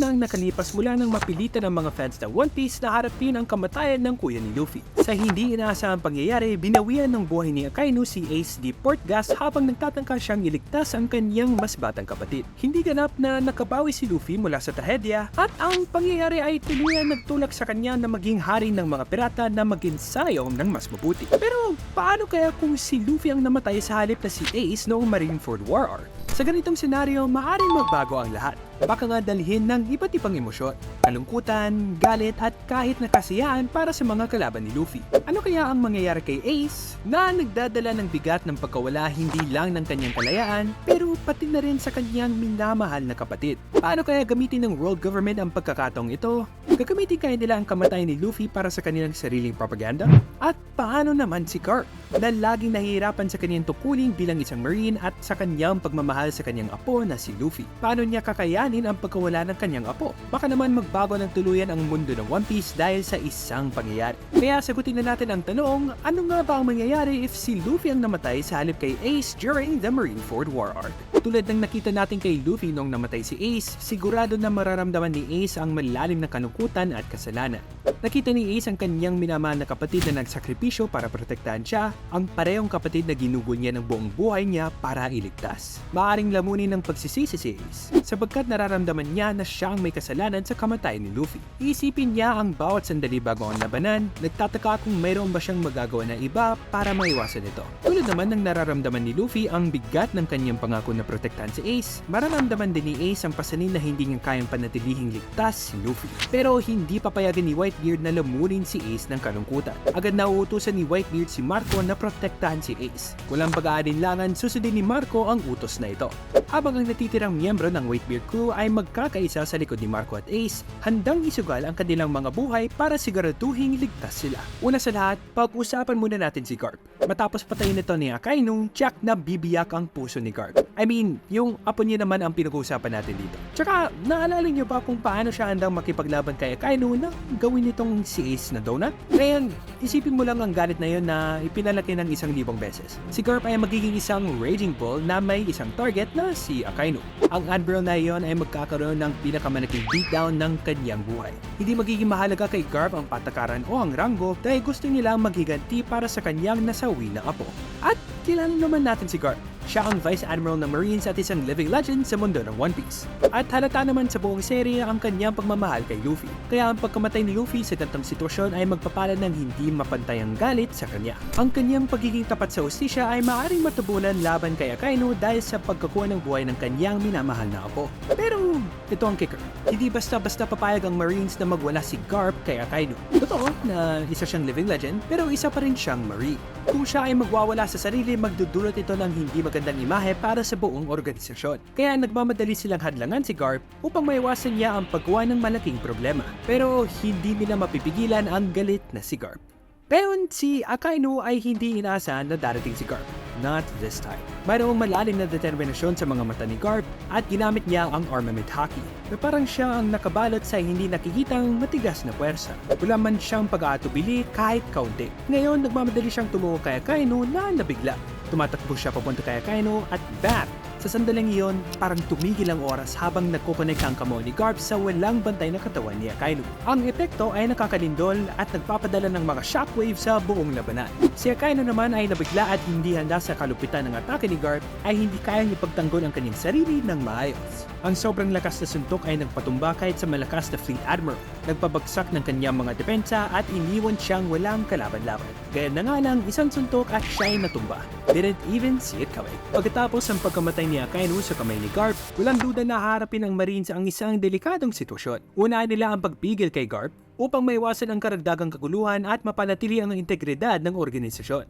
nang nakalipas mula nang mapilitan ng mga fans ng One Piece na harapin ang kamatayan ng kuya ni Luffy. Sa hindi inaasahang pangyayari, binawian ng buhay ni Akainu si Ace di Portgas habang nagtatangka siyang iligtas ang kanyang mas batang kapatid. Hindi ganap na nakabawi si Luffy mula sa trahedya at ang pangyayari ay tuluyan nagtulak sa kanya na maging hari ng mga pirata na mag-ensayo ng mas mabuti. Pero paano kaya kung si Luffy ang namatay sa halip na si Ace noong Marineford War Arc? Sa ganitong senaryo, maaaring magbago ang lahat. Baka nga dalhin ng iba't ibang emosyon, kalungkutan, galit at kahit na kasiyahan para sa mga kalaban ni Luffy. Ano kaya ang mangyayari kay Ace na nagdadala ng bigat ng pagkawala hindi lang ng kanyang kalayaan pero pati na rin sa kanyang minamahal na kapatid? Paano kaya gamitin ng world government ang pagkakataong ito? Gagamitin kaya nila ang kamatayan ni Luffy para sa kanilang sariling propaganda? At paano naman si Garp na laging nahihirapan sa kanyang tukuling bilang isang marine at sa kanyang pagmamahal sa kanyang apo na si Luffy? Paano niya kakayanin ang pagkawala ng kanyang apo? Baka naman magbago ng tuluyan ang mundo ng One Piece dahil sa isang pangyayari. Kaya sagutin na natin ang tanong, ano nga ba ang mangyayari if si Luffy ang namatay sa halip kay Ace during the Marineford War Arc? Tulad ng nakita natin kay Luffy nung namatay si Ace, sigurado na mararamdaman ni Ace ang malalim na kalungkutan at kasalanan. Nakita ni Ace ang kanyang minamahal na kapatid na nagsakripisyo para protektahan siya, ang parehong kapatid na ginugol niya ng buong buhay niya para iligtas. Maaring lamunin ng pagsisisi si Ace, sapagkat nararamdaman niya na siya ang may kasalanan sa kamatayan ni Luffy. Iisipin niya ang bawat sandali bago ang labanan, nagtataka kung mayroon ba siyang magagawa na iba para maiwasan ito. Tulad naman ng nararamdaman ni Luffy ang bigat ng kanyang pangako na protektahan si Ace, mararamdaman din ni Ace ang pasanin na hindi niya kayang panatilihing ligtas si Luffy. Pero hindi papayagan ni Whitebeard na lamunin si Ace ng kalungkutan. Agad nauutusan ni Whitebeard si Marco na protektahan si Ace. Walang pag-aalinlangan, susundin ni Marco ang utos na ito. Habang ang natitirang miyembro ng Whitebeard crew ay magkakaisa sa likod ni Marco at Ace, handang isugal ang kanilang mga buhay para siguraduhing ligtas sila. Una sa lahat, pag-usapan muna natin si Garp. Matapos patayin nito ni Akainu, Jack na bibiyak ang puso ni Garp. I mean, yung apo niya naman ang pinag-uusapan natin dito. Tsaka, naalala niyo ba kung paano siya handang makipaglaban kay Akainu na gawin nitong si Ace na donut? Ngayon, isipin mo lang ang galit na yon na ipinalaki ng 1,000 beses. Si Garp ay magiging isang raging bull na may isang target na si Akainu. Ang Admiral na iyon ay magkakaroon ng pinakamalaking beatdown ng kanyang buhay. Hindi magiging mahalaga kay Garp ang patakaran o ang ranggo dahil gusto nilang maghiganti para sa kanyang nasawi na apo. At kilala naman natin si Garp. Siya ang Vice Admiral ng Marines at isang living legend sa mundo ng One Piece. At halata naman sa buong serye ang kanyang pagmamahal kay Luffy. Kaya ang pagkamatay ni Luffy sa ganitong sitwasyon ay magpapala ng hindi mapantayang galit sa kanya. Ang kanyang pagiging tapat sa hustisya ay maaaring matubunan laban kay Akainu dahil sa pagkakuha ng buhay ng kanyang minamahal na apo. Pero ito ang kicker. Hindi basta-basta papayag ang Marines na magwala si Garp kay Akainu. Totoo na isa siyang living legend pero isa pa rin siyang Marine. Kung siya ay magwawala sa sarili, magdudulot ito ng hindi magandang imahe para sa buong organisasyon. Kaya nagmamadali silang hadlangan si Garp upang maiwasan niya ang paggawa ng malaking problema. Pero hindi nila mapipigilan ang galit na si Garp. Ngayon, si Akainu ay hindi inaasahan na darating si Garp. Not this time. Mayroong malalim na determinasyon sa mga mata ni Garp at ginamit niya ang armament haki na parang siya ang nakabalot sa hindi nakikitang matigas na puwersa. Wala man siyang pag-aatubili kahit kaunti. Ngayon, nagmamadali siyang tumungo kay Akainu na nabigla. Tumatakbo siya papunta kay Akainu at BAM! Sa sandaling iyon, parang tumigil ang oras habang nagkukonek ang kamao ni Garp sa walang bantay na katawan ni Akainu. Ang epekto ay nakakalindol at nagpapadala ng mga shockwave sa buong labanan. Si Akainu naman ay nabigla at hindi handa sa kalupitan ng atake ni Garp ay hindi kayang ipagtanggol ang kanyang sarili ng maayos. Ang sobrang lakas na suntok ay nagpatumba kahit sa malakas na Fleet Admiral. Nagpabagsak ng kanyang mga depensa at iniwan siyang walang kalaban-laban. Gaya na nga lang isang suntok at siya ay natumba. Didn't even see it coming. Pagkatapos ang pagkamatay ni Akainu sa kamay ni Garp, walang duda na haharapin ng Marines ang isang delikadong sitwasyon. Unahin nila ang pagpigil kay Garp upang maiwasan ang karagdagang kaguluhan at mapanatili ang integridad ng organisasyon.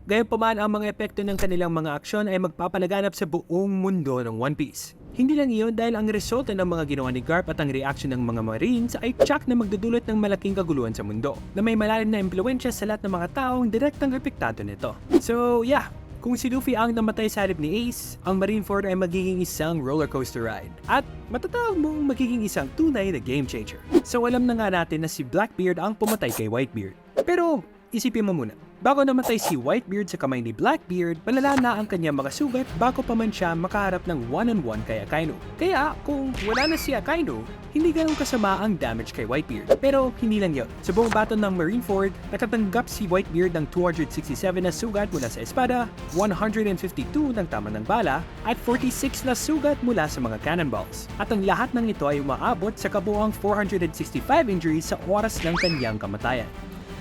Gayunpaman, ang mga epekto ng kanilang mga aksyon ay magpapalaganap sa buong mundo ng One Piece. Hindi lang iyon dahil ang resulta ng mga ginawa ni Garp at ang reaksyon ng mga Marines ay tsak na magdudulot ng malaking kaguluhan sa mundo na may malalim na impluensya sa lahat ng mga taong direktang epektado nito. So yeah, kung si Luffy ang namatay sa halip ni Ace, ang Marineford ay magiging isang rollercoaster ride. At matatawag mong magiging isang tunay na game changer. So alam na nga natin na si Blackbeard ang pumatay kay Whitebeard. Pero isipin mo muna, Bago namatay si Whitebeard sa kamay ni Blackbeard, malala na ang kanyang mga sugat bago pa man siya makaharap ng one-on-one kay Akainu. Kaya kung wala na si Akainu, hindi ganun kasama ang damage kay Whitebeard. Pero hindi lang yun. Sa buong battle ng Marineford, nakatanggap si Whitebeard ng 267 na sugat mula sa espada, 152 ng tama ng bala, at 46 na sugat mula sa mga cannonballs. At ang lahat ng ito ay umaabot sa kabuuang 465 injuries sa oras ng kanyang kamatayan.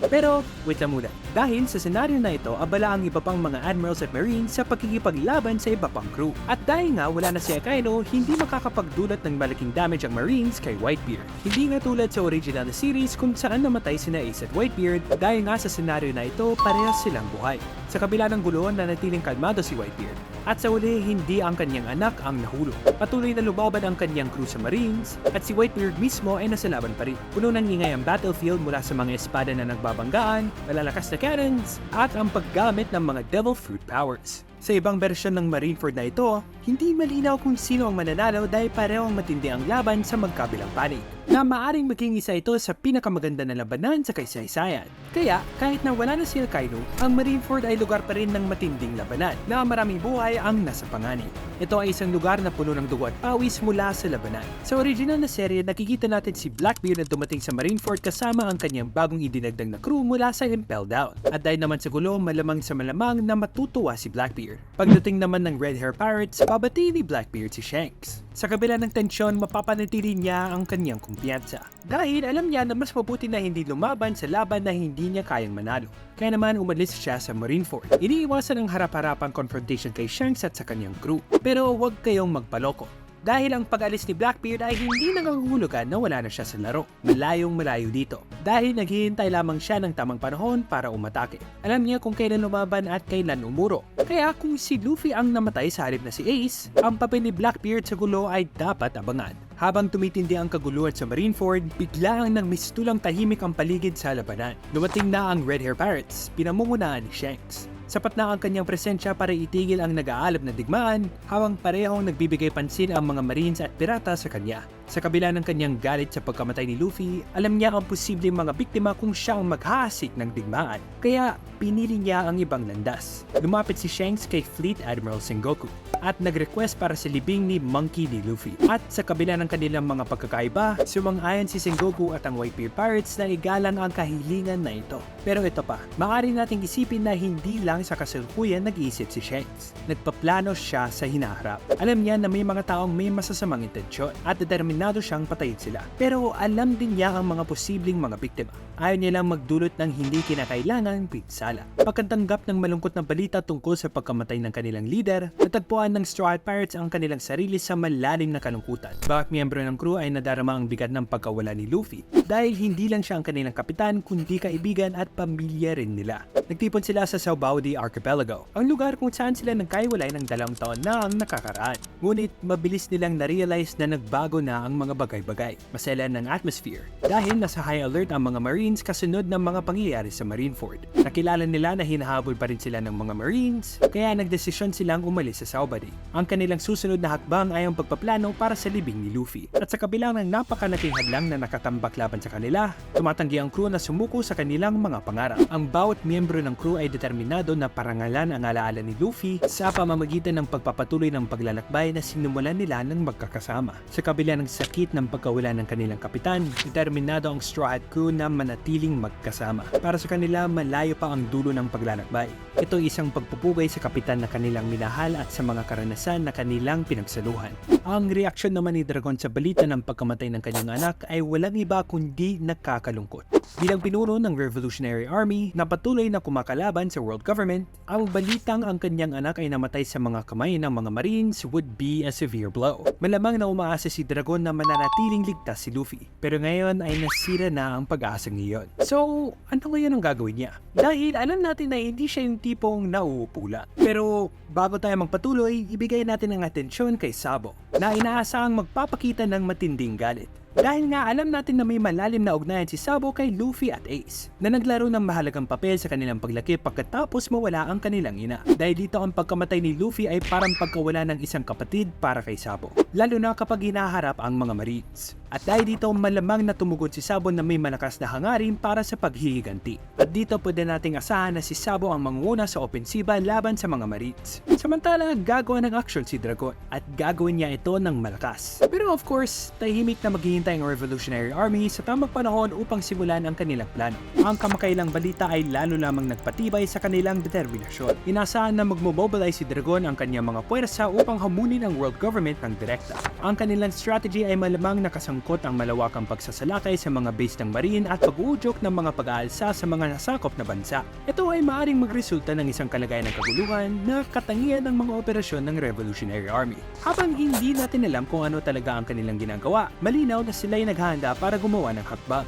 Pero, wait lang muna. Dahil sa senaryo na ito, abala ang iba pang mga admirals at marines sa pagkikipaglaban sa iba pang crew. At dahil nga wala na si Akainu, hindi makakapagdulot ng malaking damage ang marines kay Whitebeard. Hindi nga tulad sa original na series kung saan namatay sina Ace at Whitebeard dahil nga sa senaryo na ito, parehas silang buhay. Sa kabila ng gulo, nanatiling kalmado si Whitebeard. At sa uli, hindi ang kanyang anak ang nahulog. Patuloy na lumaban ang kanyang crew sa Marines at si Whitebeard mismo ay nasa laban pa rin. Puno ng ingay ang battlefield mula sa mga espada na nagbabanggaan, malalakas na cannons, at ang paggamit ng mga Devil Fruit powers. Sa ibang bersyon ng Marineford na ito, hindi malinaw kung sino ang mananalo dahil parehong matindi ang laban sa magkabilang panig, na maaring maging isa ito sa pinakamaganda na labanan sa kaysaysayan. Kaya, kahit na wala na si Akainu, ang Marineford ay lugar pa rin ng matinding labanan na maraming buhay ang nasa panganib. Ito ay isang lugar na puno ng dugo at pawis mula sa labanan. Sa original na serye, nakikita natin si Blackbeard na dumating sa Marineford kasama ang kanyang bagong idinagdag na crew mula sa Impel Down. At dahil naman sa gulo, malamang sa malamang na matutuwa si Blackbeard. Pagdating naman ng Red Hair Pirates, babati ni Blackbeard si Shanks. Sa kabila ng tensyon, mapapanatili niya ang kanyang kumpiyansa. Dahil alam niya na mas mabuti na hindi lumaban sa laban na hindi niya kayang manalo. Kaya naman umalis siya sa Marineford. Iniiwasan ang harap-harapang confrontation kay Shanks at sa kanyang crew. Pero huwag kayong magpaloko. Dahil ang pag-alis ni Blackbeard ay hindi nangangahulugan na wala na siya sa laro. Malayong malayo dito. Dahil naghihintay lamang siya ng tamang panahon para umatake. Alam niya kung kailan lumaban at kailan umuro. Kaya kung si Luffy ang namatay sa halip na si Ace, ang papel ni Blackbeard sa gulo ay dapat abangan. Habang tumitindi ang kaguluhan sa Marineford, biglaan nang mistulang tahimik ang paligid sa labanan. Dumating na ang Red Hair Pirates, pinamumunahan ni Shanks. Sapat na ang kanyang presensya para itigil ang nag-aalab na digmaan habang parehong nagbibigay pansin ang mga marines at pirata sa kanya. Sa kabila ng kanyang galit sa pagkamatay ni Luffy, alam niya ang posibleng mga biktima kung siya ang maghahasik ng digmaan. Kaya pinili niya ang ibang landas. Lumapit si Shanks kay Fleet Admiral Sengoku at nag-request para sa libing ni Monkey ni Luffy. At sa kabila ng kanilang mga pagkakaiba, sumang-ayon si Sengoku at ang Whitebeard Pirates na igalang ang kahilingan na ito. Pero ito pa, maaari nating isipin na hindi lang sa kasalukuyan nag-iisip si Shanks. Nagpaplano siya sa hinaharap. Alam niya na may mga taong may masasamang intensyon at determinado siyang patayin sila. Pero alam din niya ang mga posibleng mga biktima. Ayaw niya lang magdulot ng hindi kinakailangang pinsala. Pagkatanggap ng malungkot na balita tungkol sa pagkamatay ng kanilang leader, natagpuan ng Straw Hat Pirates ang kanilang sarili sa malalim na kalungkutan. Bawat miyembro ng crew ay nadarama ang bigat ng pagkawala ni Luffy dahil hindi lang siya ang kanilang kapitan kundi kaibigan at pamilya rin nila. Nagtipon sila sa Sabaudi Archipelago, ang lugar kung saan sila nagkaiwalay ng 2 taon na ang nakakaraan. Ngunit mabilis nilang na-realize na nagbago na ang mga bagay-bagay. Maselan ng atmosphere dahil nasa high alert ang mga Marines kasunod ng mga pangyayari sa Marineford. Nakilala nila na hinahabol pa rin sila ng mga Marines, kaya nagdesisyon silang umalis sa Sabaudi. Ang kanilang susunod na hakbang ay ang pagpaplano para sa libing ni Luffy. At sa kabilang ng napakalaking hadlang na nakatambak laban sa kanila, tumatanggi ang crew na sumuko sa kanilang mga pangarap. Ang bawat miyembro ng crew ay determinado na parangalan ang alaala ni Luffy sa pamamagitan ng pagpapatuloy ng paglalakbay na sinimulan nila ng magkakasama. Sa kabila ng sakit ng pagkawala ng kanilang kapitan, determinado ang Straw Hat crew na manatiling magkasama. Para sa kanila, malayo pa ang dulo ng paglalakbay. Ito ay isang pagpupugay sa kapitan na kanilang minahal at sa mga karanasan na kanilang pinagsaluhan. Ang reaksyon naman ni Dragon sa balita ng pagkamatay ng kanyang anak ay walang iba kundi nakakalungkot. Bilang pinuno ng Revolutionary Army na patuloy na kumakalaban sa world government, ang balitang ang kanyang anak ay namatay sa mga kamay ng mga Marines would be a severe blow. Malamang na umaasa si Dragon na mananatiling ligtas si Luffy. Pero ngayon ay nasira na ang pag-asang iyon. So, ano ngayon ang gagawin niya? Dahil alam natin na hindi siya yung tipong nauupo lang. Pero bago tayo magpatuloy, ibigay natin ang atensyon kay Sabo na inaasahang magpapakita ng matinding galit. Dahil nga alam natin na may malalim na ugnayan si Sabo kay Luffy at Ace, na naglaro ng mahalagang papel sa kanilang paglaki pagkatapos mawala ang kanilang ina. Dahil dito ang pagkamatay ni Luffy ay parang pagkawala ng isang kapatid para kay Sabo, lalo na kapag hinaharap ang mga Marines. At dahil dito malamang na tumugod si Sabo na may malakas na hangarin para sa paghihiganti. At dito pwede nating asahan na si Sabo ang manguna sa opensiba laban sa mga Marines. Samantala gagawa ng action si Dragon at gagawin niya ito ng malakas. Pero of course, tahimik na maghihintay ang Revolutionary Army sa tamang panahon upang simulan ang kanilang plano. Ang kamakailang balita ay lalo lamang nagpatibay sa kanilang determinasyon. Inasahan na magmobilize si Dragon ang kanyang mga puwersa upang hamunin ang world government ng direkta. Ang kanilang strategy ay malamang nakasangkot ang malawakang pagsasalakay sa mga base ng Marine at pag-uudyok ng mga pag-aalsa sa mga nasakop na bansa. Ito ay maaaring magresulta ng isang kalagayan ng kaguluhan na katangian ng mga operasyon ng Revolutionary Army. Habang hindi natin alam kung ano talaga ang kanilang ginagawa, malinaw na sila ay naghahanda para gumawa ng hakbang.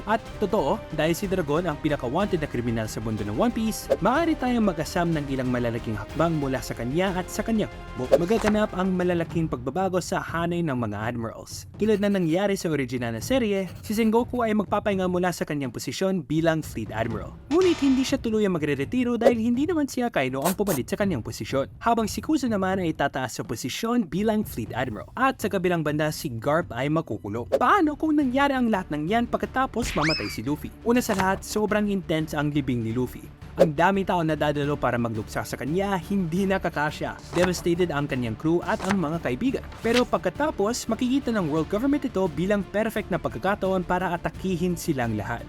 At totoo, dahil si Dragon ang pinaka-wanted na kriminal sa mundo ng One Piece, maaari tayong mag-asam ng ilang malalaking hakbang mula sa kanya at sa kanyang hukbo. Magaganap ang malalaking pagbabago sa hanay ng mga admirals. Tulad na nangyari sa original na serye, si Sengoku ay magpapahinga mula sa kanyang posisyon bilang Fleet Admiral. Ngunit hindi siya tuluyang magre-retiro dahil hindi naman si Akainu ang pumalit sa kanyang posisyon. Habang si Kuzo naman ay tataas sa posisyon bilang Fleet Admiral. At sa kabilang banda si Garp ay makukulong. Paano kung nangyari ang lahat ng yan pagkatapos mamatay si Luffy? Una sa lahat, sobrang intense ang libing ni Luffy. Ang daming tao na dadalo para magluksa sa kanya, hindi nakakasya. Devastated ang kanyang crew at ang mga kaibigan. Pero pagkatapos, makikita ng world government ito bilang perfect na pagkakataon para atakihin silang lahat.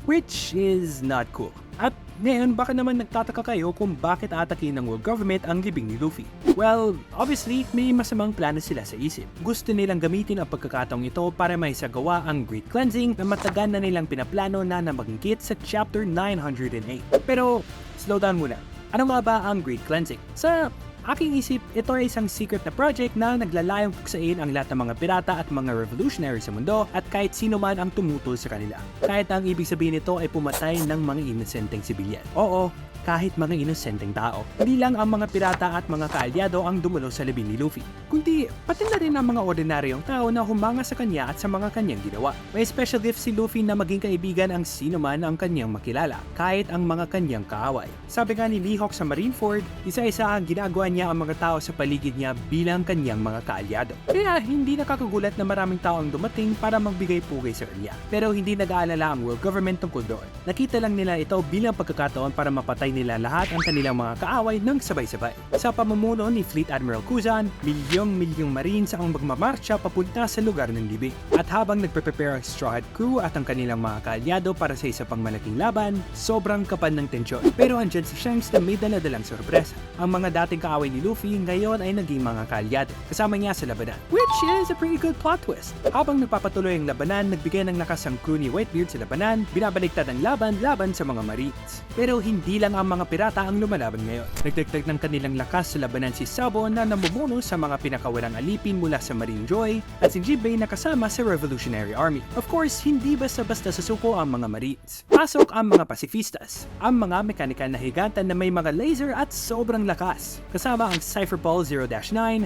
Which is not cool. At ngayon, baka naman nagtataka kayo kung bakit atakin ng world government ang libing ni Luffy. Well, obviously, may masamang plano sila sa isip. Gusto nilang gamitin ang pagkakataong ito para maisagawa ang Great Cleansing na matagal na nilang pinaplano na nabanggit sa Chapter 908. Pero, slow down muna. Ano nga ba ang Great Cleansing? Sa aking isip, ito ay isang secret na project na naglalayong puksain ang lahat ng mga pirata at mga revolutionary sa mundo at kahit sino man ang tumutol sa kanila. Kahit ang ibig sabihin nito ay pumatay ng mga inosenteng sibilyan. Oo, kahit mga inosenteng tao. Hindi lang ang mga pirata at mga kaalyado ang dumulo sa libing ni Luffy, kundi pati na rin ang mga ordinaryong tao na humanga sa kanya at sa mga kanyang ginawa. May special gift si Luffy na maging kaibigan ang sino man ang kanyang makilala, kahit ang mga kanyang kaaway. Sabi nga ni Mihawk sa Marineford, isa-isa ang ginagawa niya ang mga tao sa paligid niya bilang kanyang mga kaalyado. Kaya hindi nakakagulat na maraming tao ang dumating para magbigay pugay sa kanya. Pero hindi nag-aalala ang world government tungkol doon. Nakita lang nila ito bilang pagkakataon para mapatay nila lahat ang kanilang mga kaaway ng sabay-sabay. Sa pamumuno ni Fleet Admiral Kuzan, milyong-milyong Marines ang magmamarcha papunta sa lugar ng libing. At habang nagpe-prepare ang Straw Hat Crew at ang kanilang mga kaalyado para sa isa pang malaking laban, sobrang kapal ng tensyon. Pero andyan si Shanks na may dala-dalang sorpresa. Ang mga dating kaaway ni Luffy ngayon ay naging mga kaalyado, kasama niya sa labanan. Which is a pretty good plot twist. Habang nagpapatuloy ang labanan, nagbigay ng lakas ang crew ni Whitebeard sa labanan, binabaliktad ang laban sa mga Marines. Pero hindi lang ang mga pirata ang lumalaban ngayon. Nagdagdag ng kanilang lakas sa labanan si Sabo na namumuno sa mga pinakawalang alipin mula sa Marine Joy at si Jinbei na kasama sa Revolutionary Army. Of course, hindi basta-basta sasuko ang mga Marines. Pasok ang mga Pacifistas, ang mga mekanikal na higantan na may mga laser at sobrang lakas, kasama ang Cypher Ball 0-9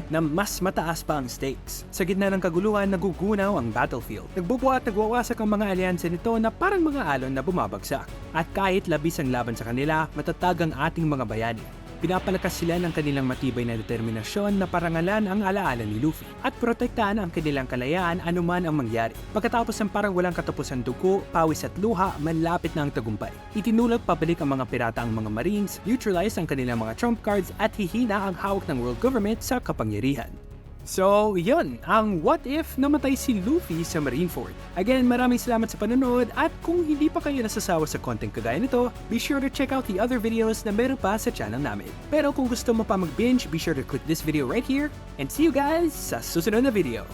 na mas mataas pa ang stakes. Sa gitna ng kaguluhan, nagugunaw ang battlefield. Nagbubuo at nagwawasak ang mga alyansa nito na parang mga alon na bumabagsak. At kahit labis ang laban sa kanila, matatag ang ating mga bayani. Pinapalakas sila ng kanilang matibay na determinasyon na parangalan ang alaala ni Luffy at protektahan ang kanilang kalayaan anuman ang mangyari. Pagkatapos ng parang walang katapusan dugo, pawis at luha, malapit na ang tagumpay. Itinulak pabalik ang mga pirata ang mga Marines, neutralize ang kanilang mga trump cards at hihina ang hawak ng world government sa kapangyarihan. So, yun, ang what if namatay si Luffy sa Marineford. Again, maraming salamat sa panonood at kung hindi pa kayo nasasawa sa content kagaya nito, be sure to check out the other videos na meron pa sa channel namin. Pero kung gusto mo pa mag-binge, be sure to click this video right here and see you guys sa susunod na video.